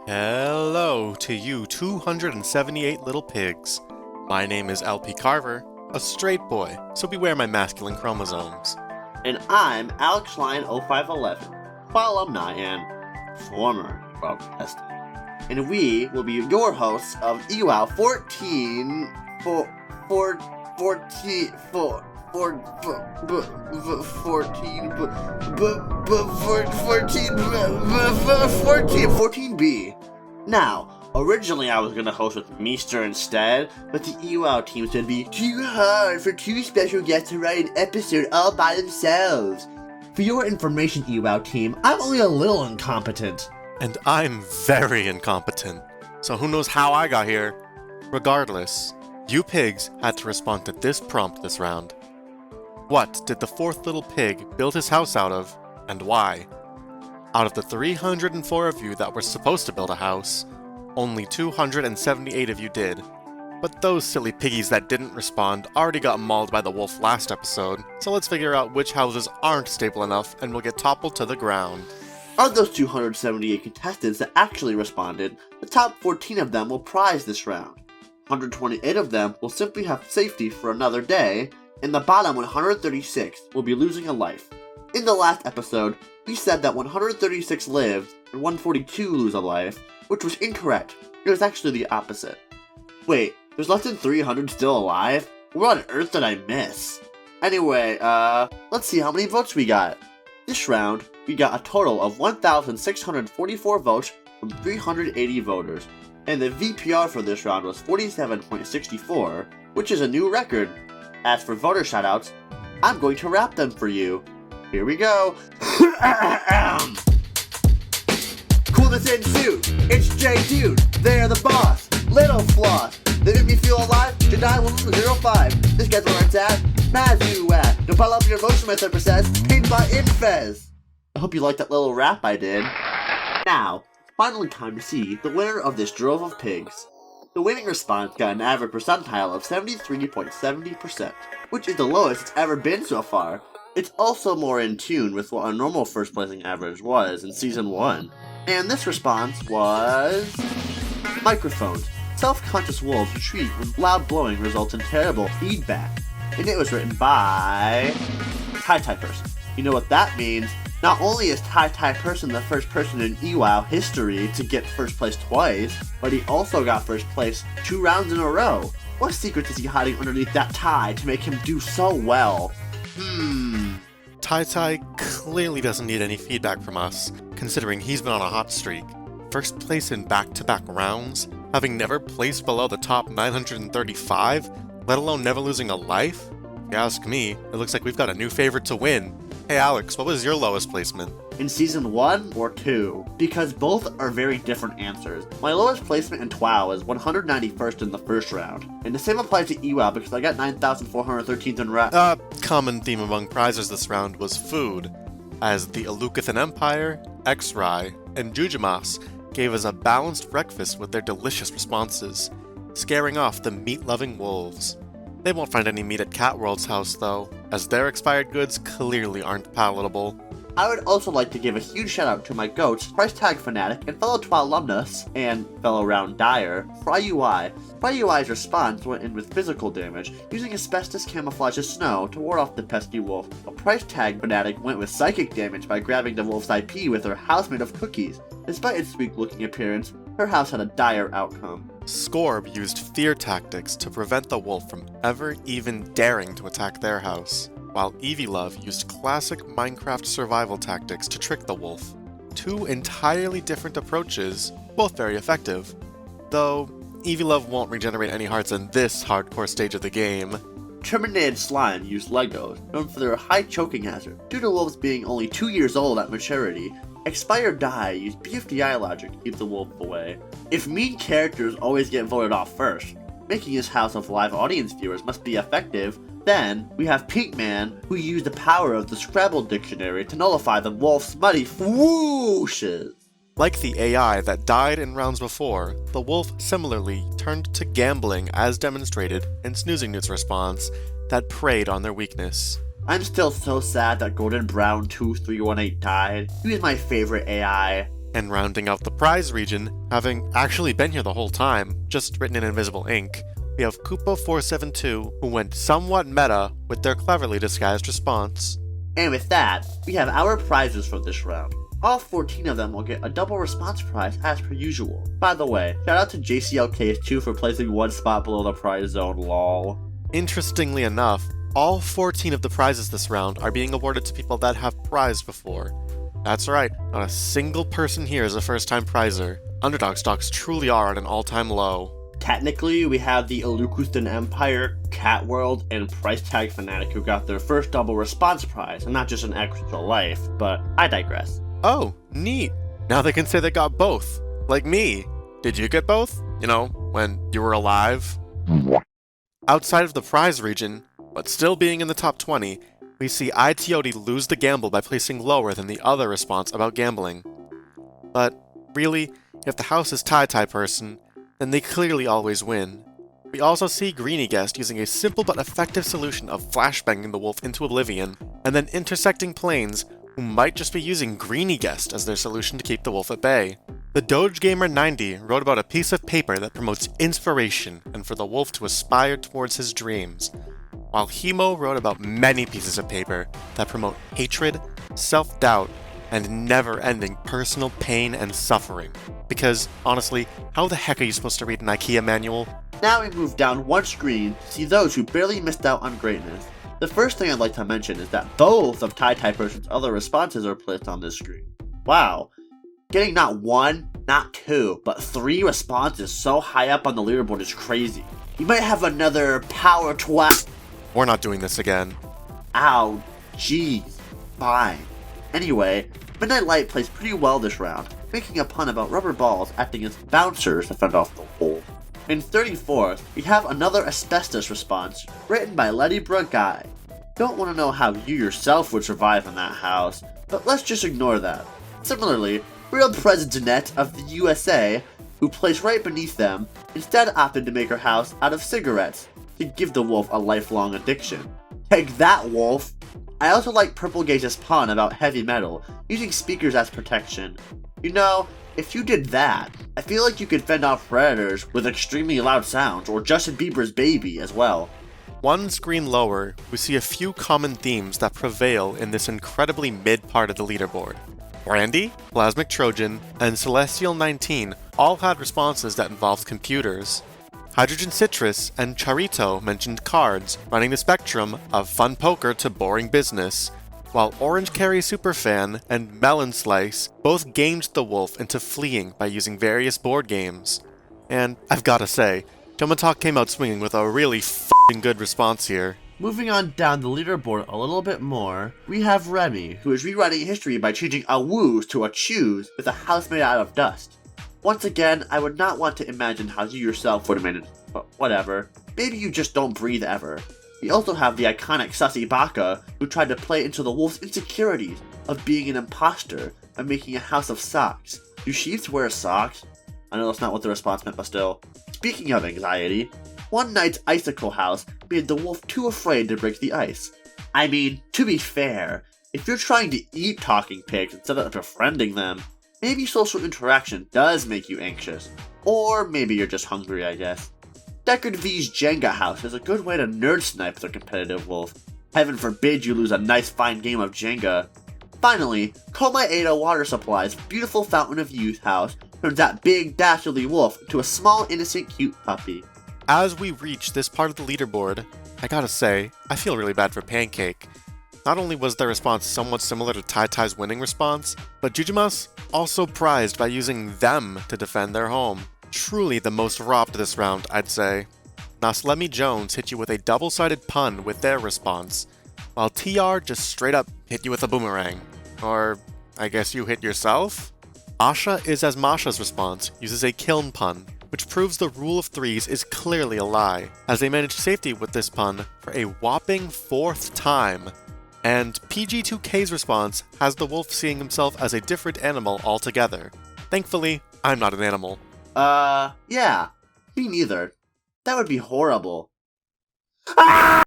Hello to you 278 little pigs. My name is Lpcarver, a straight boy, so beware my masculine chromosomes. And I'm Alexlion 0511, alumni and former contestant. And we will be your hosts of EWOW 14 14B. Now, originally I was going to host with Meester instead, but the EWOW team said it'd be too hard for two special guests to write an episode all by themselves. For your information, EWOW team, I'm only a little incompetent. And I'm very incompetent, so who knows how I got here? Regardless, you pigs had to respond to this prompt this round. What did the fourth little pig build his house out of, and why? Out of the 304 of you that were supposed to build a house, only 278 of you did. But those silly piggies that didn't respond already got mauled by the wolf last episode, so let's figure out which houses aren't stable enough and will get toppled to the ground. Of those 278 contestants that actually responded, the top 14 of them will prize this round. 128 of them will simply have safety for another day, and the bottom 136 will be losing a life. In the last episode, we said that 136 lived and 142 lose a life, which was incorrect. It was actually the opposite. Wait, there's less than 300 still alive? What on earth did I miss? Anyway, let's see how many votes we got. This round, we got a total of 1,644 votes from 380 voters, and the VPR for this round was 47.64, which is a new record. As for voter shoutouts, I'm going to rap them for you. Here we go. Coolness ensued. It's J Dude. They're the boss. Little floss. They make me feel alive. Jedi 105. This guy's where it's at. Mazu at. Don't pile up your emotion method says. Paid by Infez. I hope you liked that little rap I did. Now, finally time to see the winner of this drove of pigs. The winning response got an average percentile of 73.70%, which is the lowest it's ever been so far. It's also more in tune with what a normal first placing average was in Season 1. And this response was... microphones. Self-conscious wolves retreat when loud blowing results in terrible feedback. And it was written by... Person. You know what that means? Not only is Person the first person in EWOW history to get first place twice, but he also got first place 2 rounds in a row. What secret is he hiding underneath that tie to make him do so well? Tai clearly doesn't need any feedback from us, considering he's been on a hot streak. First place in back-to-back rounds, having never placed below the top 935, let alone never losing a life? If you ask me, it looks like we've got a new favorite to win. Hey Alex, what was your lowest placement? In Season 1 or 2? Because both are very different answers. My lowest placement in TWOW is 191st in the first round. And the same applies to EWOW because I got 9,413th in round. Common theme among prizes this round was food, as the Elukathan Empire, X-Rai, and Jujamas gave us a balanced breakfast with their delicious responses, scaring off the meat-loving wolves. They won't find any meat at Catworld's house though, as their expired goods clearly aren't palatable. I would also like to give a huge shout out to my goats, Price Tag Fanatic, and fellow TWA alumnus, and fellow round dyer, FryUI. FryUI's response went in with physical damage, using asbestos camouflage as snow to ward off the pesky wolf. A Price Tag Fanatic went with psychic damage by grabbing the wolf's IP with her house made of cookies. Despite its weak-looking appearance, her house had a dire outcome. Scorb used fear tactics to prevent the wolf from ever even daring to attack their house, while EWOW used classic Minecraft survival tactics to trick the wolf. 2 entirely different approaches, both very effective. Though, EWOW won't regenerate any hearts in this hardcore stage of the game. Terminated Slime used Legos, known for their high choking hazard, due to wolves being only 2 years old at maturity. Expired Die used BFDI logic to keep the wolf away. If mean characters always get voted off first, making his house of live audience viewers must be effective, then we have Pinkman, who used the power of the Scrabble dictionary to nullify the wolf's muddy whooshes. Like the AI that died in rounds before, the wolf similarly turned to gambling as demonstrated in Snoozing Newt's response that preyed on their weakness. I'm still so sad that Golden Brown 2318 died. He was my favorite AI. And rounding out the prize region, having actually been here the whole time, just written in invisible ink, we have Koopa472, who went somewhat meta with their cleverly disguised response. And with that, we have our prizes for this round. All 14 of them will get a double response prize as per usual. By the way, shout out to JCLK2 for placing one spot below the prize zone, lol. Interestingly enough, all 14 of the prizes this round are being awarded to people that have prized before. That's right, not a single person here is a first-time prizer. Underdog stocks truly are at an all-time low. Technically, we have the Alukustan Empire, Cat World, and Price Tag Fanatic who got their first double response prize, and not just an extra life, but I digress. Oh, neat. Now they can say they got both. Like me. Did you get both? You know, when you were alive? Outside of the prize region, but still being in the top 20, we see ITOD lose the gamble by placing lower than the other response about gambling. But really, if the house is tie person, then they clearly always win. We also see Greeny Guest using a simple but effective solution of flashbanging the wolf into oblivion, and then intersecting planes who might just be using Greeny Guest as their solution to keep the wolf at bay. The Doge Gamer 90 wrote about a piece of paper that promotes inspiration and for the wolf to aspire towards his dreams, while Hemo wrote about many pieces of paper that promote hatred, self-doubt, and never-ending personal pain and suffering. Because, honestly, how the heck are you supposed to read an IKEA manual? Now we move down one screen to see those who barely missed out on greatness. The first thing I'd like to mention is that both of Tai Person's other responses are placed on this screen. Wow. Getting not one, not two, but 3 responses so high up on the leaderboard is crazy. You might have another power twat. We're not doing this again. Ow, jeez. Fine. Anyway, Midnight Light plays pretty well this round, making a pun about rubber balls acting as bouncers to fend off the wolf. In 34th, we have another asbestos response, written by Ledybra Guy. Don't want to know how you yourself would survive in that house, but let's just ignore that. Similarly, Real President of the USA, who placed right beneath them, instead opted to make her house out of cigarettes, to give the wolf a lifelong addiction. Take that, wolf! I also like Purplegaze's pun about heavy metal, using speakers as protection. You know, if you did that, I feel like you could fend off predators with extremely loud sounds, or Justin Bieber's Baby as well. One screen lower, we see a few common themes that prevail in this incredibly mid part of the leaderboard. Brandy, Plasmic Trojan, and Celestial 19 all had responses that involved computers. Hydrogen Citrus and Charito mentioned cards, running the spectrum of fun poker to boring business, while Orange Carry Superfan and Melon Slice both gamed the wolf into fleeing by using various board games. And I've gotta say, Tomatalk came out swinging with a really f***ing good response here. Moving on down the leaderboard a little bit more, we have Remy, who is rewriting history by changing a woos to a choose with a house made out of dust. Once again, I would not want to imagine how you yourself would have made it, but whatever. Maybe you just don't breathe ever. We also have the iconic Sussy Baka, who tried to play into the wolf's insecurities of being an imposter by making a house of socks. Do sheeps wear socks? I know that's not what the response meant, but still. Speaking of anxiety, one night's icicle house made the wolf too afraid to break the ice. I mean, to be fair, if you're trying to eat talking pigs instead of befriending them, maybe social interaction does make you anxious. Or maybe you're just hungry, I guess. Deckard V's Jenga house is a good way to nerd snipe the competitive wolf. Heaven forbid you lose a nice fine game of Jenga. Finally, Koma Ada Water Supply's beautiful Fountain of Youth house turns that big dastardly wolf into a small innocent cute puppy. As we reach this part of the leaderboard, I gotta say, I feel really bad for Pancake. Not only was their response somewhat similar to Tai Tai's winning response, but Jujumas also prized by using them to defend their home. Truly the most robbed this round, I'd say. Naslemi Jones hit you with a double-sided pun with their response, while TR just straight up hit you with a boomerang. Or, I guess you hit yourself? Asha is as Masha's response uses a kiln pun, which proves the rule of threes is clearly a lie, as they managed safety with this pun for a whopping 4th time. And PG2K's response has the wolf seeing himself as a different animal altogether. Thankfully, I'm not an animal. Yeah. Me neither. That would be horrible. Ah!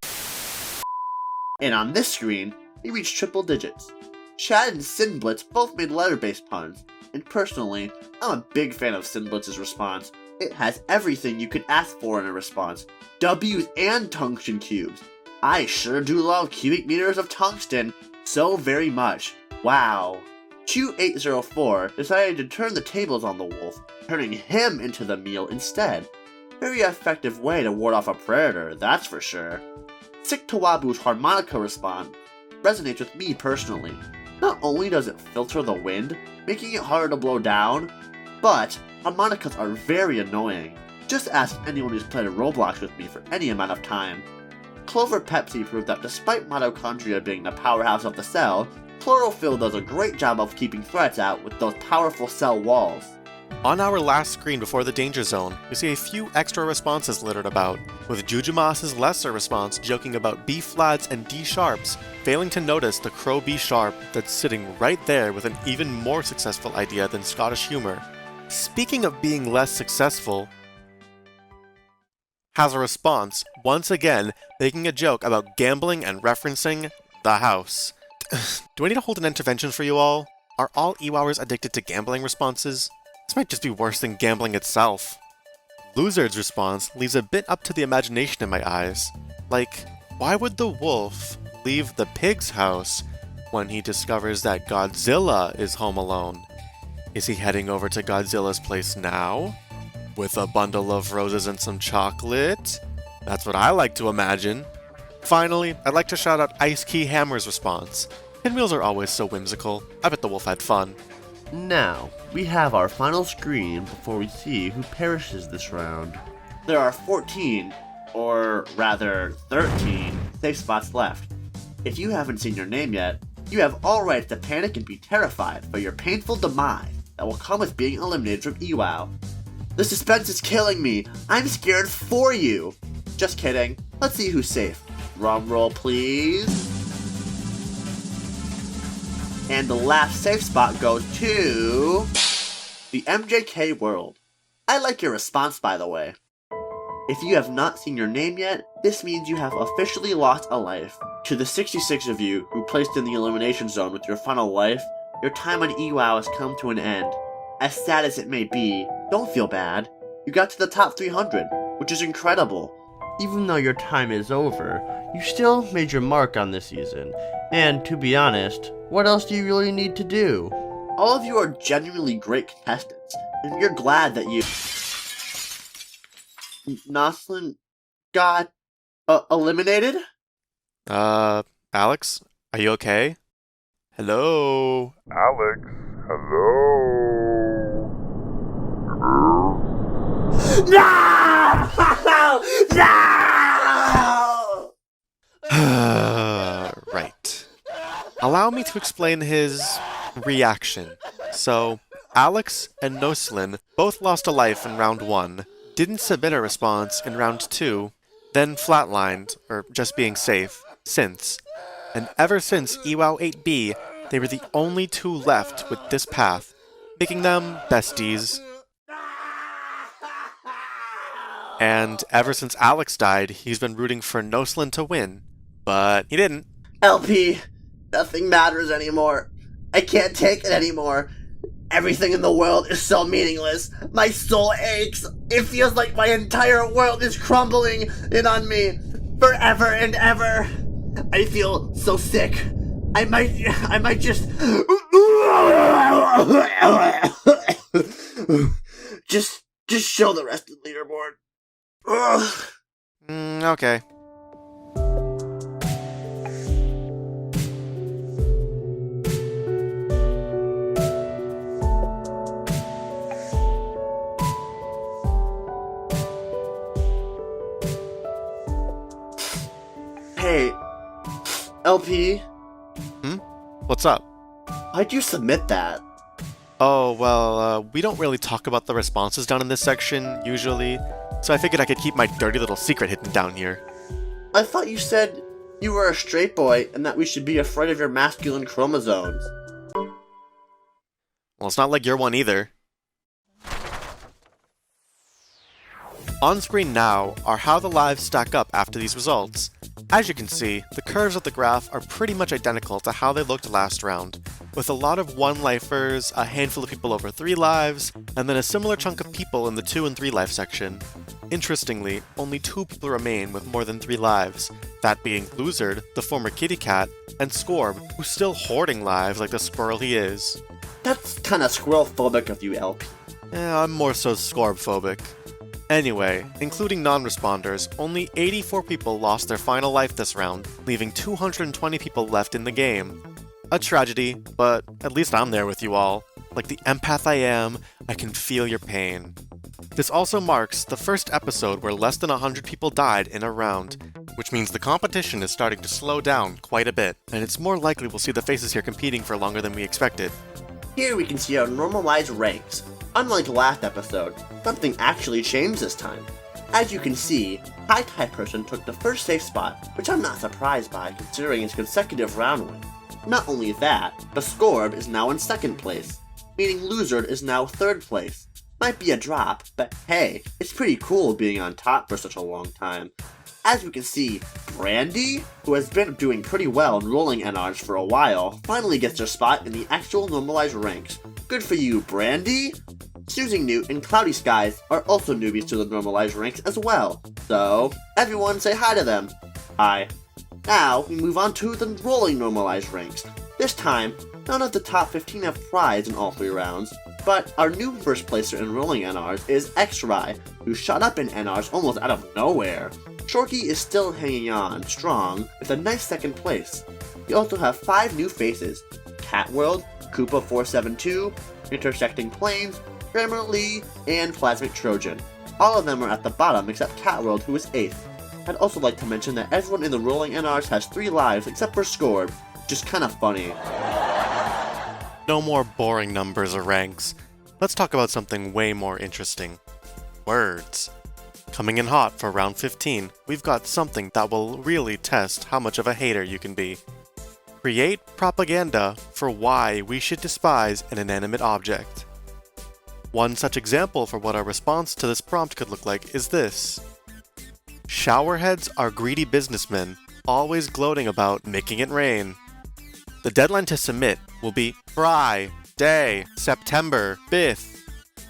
And on this screen, we reach triple digits. Chad and Sinblitz both made letter-based puns, and personally, I'm a big fan of Sinblitz's response. It has everything you could ask for in a response. W's and tungsten cubes. I sure do love cubic meters of tungsten so very much. Wow. Chew804 decided to turn the tables on the wolf, turning him into the meal instead. Very effective way to ward off a predator, that's for sure. Siktawabu's harmonica response resonates with me personally. Not only does it filter the wind, making it harder to blow down, but harmonicas are very annoying. Just ask anyone who's played Roblox with me for any amount of time. Clover Pepsi proved that despite mitochondria being the powerhouse of the cell, chlorophyll does a great job of keeping threats out with those powerful cell walls. On our last screen before the danger zone, we see a few extra responses littered about, with Jujumas's lesser response joking about B flats and D sharps, failing to notice the crow B sharp that's sitting right there with an even more successful idea than Scottish humor. Speaking of being less successful, has a response, once again making a joke about gambling and referencing the house. Do I need to hold an intervention for you all? Are all EWOWers addicted to gambling responses? This might just be worse than gambling itself. Loser's response leaves a bit up to the imagination in my eyes. Like, why would the wolf leave the pig's house when he discovers that Godzilla is home alone? Is he heading over to Godzilla's place now? With a bundle of roses and some chocolate? That's what I like to imagine. Finally, I'd like to shout out Ice Key Hammer's response. Pinwheels are always so whimsical. I bet the wolf had fun. Now, we have our final screen before we see who perishes this round. There are 14, or rather 13, safe spots left. If you haven't seen your name yet, you have all rights to panic and be terrified for your painful demise that will come with being eliminated from EWOW. The suspense is killing me. I'm scared for you. Just kidding. Let's see who's safe. Drum roll, please. And the last safe spot goes to the MJK world. I like your response, by the way. If you have not seen your name yet, this means you have officially lost a life. To the 66 of you who placed in the elimination zone with your final life, your time on EWOW has come to an end. As sad as it may be, don't feel bad. You got to the top 300, which is incredible. Even though your time is over, you still made your mark on this season. And to be honest, what else do you really need to do? All of you are genuinely great contestants, and we're glad that you... Noslin got eliminated? Alex? Are you okay? Hello? Alex, hello? No! No! Right. Allow me to explain his reaction. So, Alex and Noslin both lost a life in round 1, didn't submit a response in round 2, then flatlined, or just being safe, since. And ever since EWOW 8B, they were the only two left with this path, making them besties. And ever since Alex died, he's been rooting for Noslin to win, but he didn't. LP, nothing matters anymore. I can't take it anymore. Everything in the world is so meaningless. My soul aches. It feels like my entire world is crumbling in on me forever and ever. I feel so sick. I might just just show the rest of the leaderboard. Okay. Hey, LP. What's up? Why'd you submit that? Oh, well, we don't really talk about the responses down in this section, usually, so I figured I could keep my dirty little secret hidden down here. I thought you said you were a straight boy and that we should be afraid of your masculine chromosomes. Well, it's not like you're one either. On screen now are how the lives stack up after these results. As you can see, the curves of the graph are pretty much identical to how they looked last round. with a lot of 1-lifers, a handful of people over 3 lives, and then a similar chunk of people in the 2 and 3 life section. Interestingly, only 2 people remain with more than 3 lives, that being Luzard, the former kitty cat, and Scorb, who's still hoarding lives like the squirrel he is. That's kinda squirrel-phobic of you, LP. I'm more so Scorb-phobic. Anyway, including non-responders, only 84 people lost their final life this round, leaving 220 people left in the game. A tragedy, but at least I'm there with you all. Like the empath I am, I can feel your pain. This also marks the first episode where less than 100 people died in a round, which means the competition is starting to slow down quite a bit, and it's more likely we'll see the faces here competing for longer than we expected. Here we can see our normalized ranks. Unlike last episode, something actually changed this time. As you can see, High Tide Person took the first safe spot, which I'm not surprised by considering his consecutive round win. Not only that, the Scorb is now in second place, meaning Luzard is now third place. Might be a drop, but hey, it's pretty cool being on top for such a long time. As we can see, Brandy, who has been doing pretty well in rolling NRs for a while, finally gets her spot in the actual normalized ranks. Good for you, Brandy! Susie Newt and Cloudy Skies are also newbies to the normalized ranks as well, so everyone say hi to them. Hi. Now, we move on to the rolling normalized ranks. This time, none of the top 15 have prize in all 3 rounds, but our new first placer in rolling NRs is X-Rai, who shot up in NRs almost out of nowhere. Shorky is still hanging on strong with a nice second place. We also have 5 new faces: Catworld, Koopa472, Intersecting Planes, Grammarly, and Plasmic Trojan. All of them are at the bottom except Catworld, who is 8th. I'd also like to mention that everyone in the rolling NRs has 3 lives except for Scorb, which is kinda funny. No more boring numbers or ranks. Let's talk about something way more interesting. Words. Coming in hot for round 15, we've got something that will really test how much of a hater you can be. Create propaganda for why we should despise an inanimate object. One such example for what our response to this prompt could look like is this. Showerheads are greedy businessmen, always gloating about making it rain. The deadline to submit will be Friday, September 5th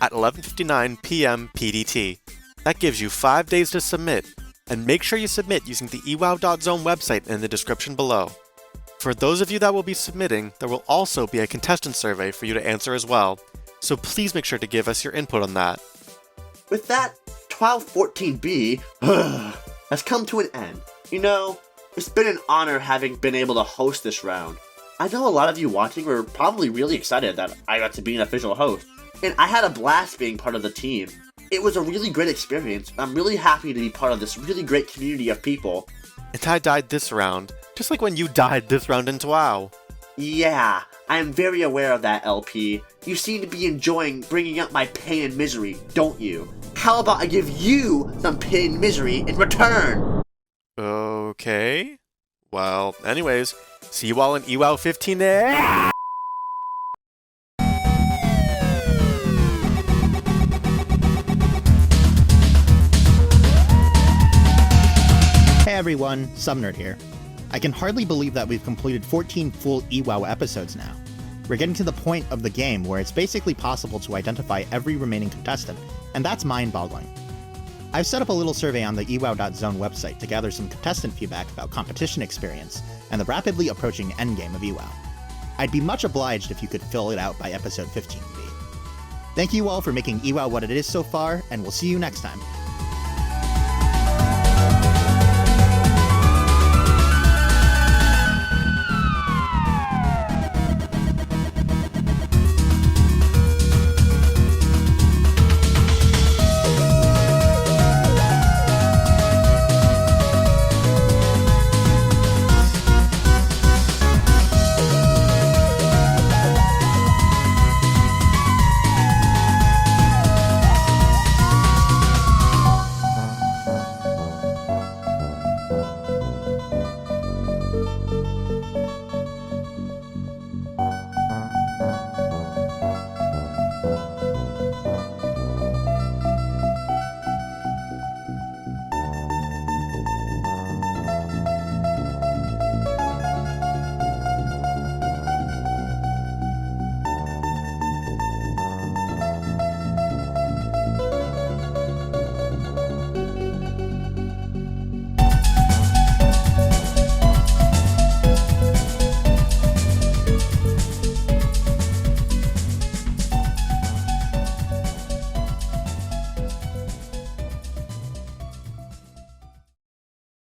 at 11:59 p.m. PDT. That gives you 5 days to submit, and make sure you submit using the EWOW.zone website in the description below. For those of you that will be submitting, there will also be a contestant survey for you to answer as well, so please make sure to give us your input on that. With that, 1214B has come to an end. You know, it's been an honor having been able to host this round. I know a lot of you watching were probably really excited that I got to be an official host, and I had a blast being part of the team. It was a really great experience. I'm really happy to be part of this really great community of people. And I died this round, just like when you died this round in WoW. Yeah, I am very aware of that, LP. You seem to be enjoying bringing up my pain and misery, don't you? How about I give you some pain and misery in return? Okay. Well, anyways, see you all in EWOW 15 there. Hey everyone, Subnerd here. I can hardly believe that we've completed 14 full EWOW episodes now. We're getting to the point of the game where it's basically possible to identify every remaining contestant, and that's mind-boggling. I've set up a little survey on the EWOW.zone website to gather some contestant feedback about competition experience and the rapidly approaching endgame of EWOW. I'd be much obliged if you could fill it out by episode 15B. Thank you all for making EWOW what it is so far, and we'll see you next time.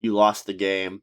you lost the game.